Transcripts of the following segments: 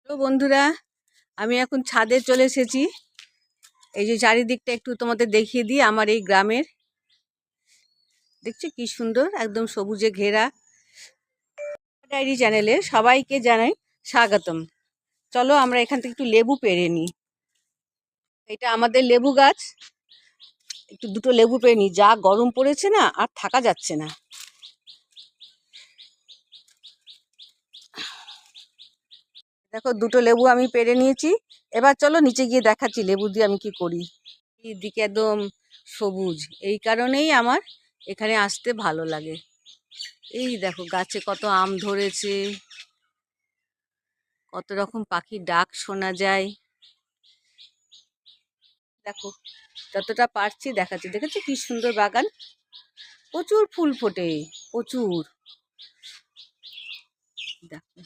তো বন্ধুরা, আমি এখন ছাদে চলে এসেছি। এই যে চারিদিকটা একটু তোমাদের দেখিয়ে দিই। আমার এই গ্রামের দেখছো কি সুন্দর, একদম সবুজে ঘেরা। ডায়েরি চ্যানেলে সবাইকে জানাই স্বাগতম। চলো আমরা এখান থেকে একটু লেবু পেড়ে নিই। এটা আমাদের লেবু গাছ। একটু দুটো লেবু পেড়ে নিই, যা গরম পড়েছে না, আর থাকা যাচ্ছে না। দেখো দুটো লেবু আমি পেড়ে নিয়েছি। এবার চলো নিচে গিয়ে দেখাচ্ছি লেবু দিয়ে আমি কি করি। এইদিকে একদম সবুজ, এই কারণেই আমার এখানে আসতে ভালো লাগে। এই দেখো গাছে কত আম ধরেছে, কত রকম পাখির ডাক শোনা যায়। দেখো যতটা পারছি দেখাচ্ছি। দেখেছো কি সুন্দর বাগান, প্রচুর ফুল ফোটে, প্রচুর। দেখো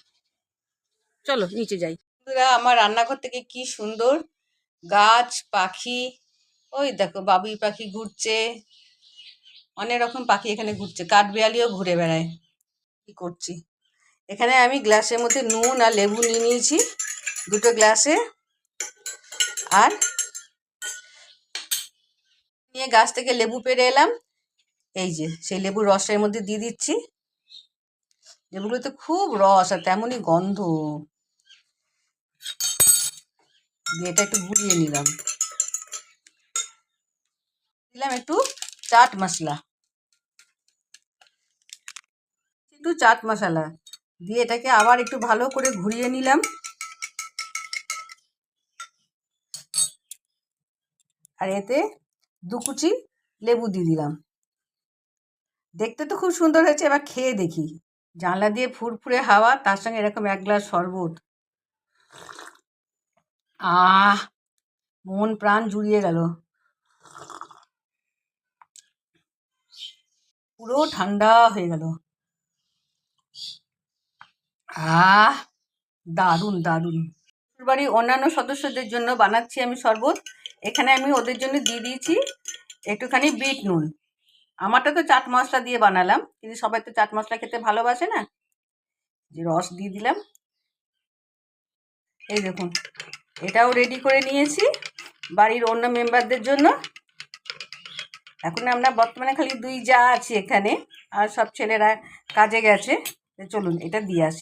চলো নিচে যাই। বন্ধুরা, আমার রান্নাঘর থেকে কি সুন্দর গাছ, পাখি। ওই দেখো বাবুই পাখি ঘুরছে, অনেক রকম পাখি এখানে ঘুরছে, কাঠবিড়ালিও ঘুরে বেড়ায়। কি করছি, এখানে আমি গ্লাসের মধ্যে নুন আর লেবু নিয়ে নিয়েছি, দুটো গ্লাসে। আর নিয়ে গাছ থেকে লেবু পেড়ে এলাম। এই যে সেই লেবুর রসের মধ্যে দিয়ে দিচ্ছি। লেবুগুলোতে খুব রস আর তেমনই গন্ধ। দিয়ে এটা একটু গুলিয়ে নিলাম। দিলাম একটু চাট মশলা, দিয়ে এটাকে আবার একটু ভালো করে ঘুরিয়ে নিলাম। আর এতে দু কুচি লেবু দিয়ে দিলাম। দেখতে তো খুব সুন্দর হয়েছে, এবার খেয়ে দেখি। জানলা দিয়ে ফুরফুরে হাওয়া, তার সঙ্গে এরকম এক গ্লাস শরবত। আহ, মন প্রাণ জুড়িয়ে গেল, পুরো ঠান্ডা হয়ে গেল। আহ, দারুণ দারুণ। বাড়ির অন্যান্য সদস্যদের জন্য বানাচ্ছি আমি শরবত। এখানে আমি ওদের জন্য দিয়ে দিয়েছি একটুখানি বিট নুন। আমারটা তো চাট মশলা দিয়ে বানালাম, কিন্তু সবাই তো চাট মশলা খেতে ভালোবাসে না। যে রস দিয়ে দিলাম। এই দেখুন, এটাও রেডি করে নিয়েছি বাড়ির অন্য মেম্বারদের জন্য। এখন আমরা বর্তমানে খালি দুই যা আছি এখানে, আর সব ছেলেরা কাজে গেছে। চলুন এটা দিয়ে আসি।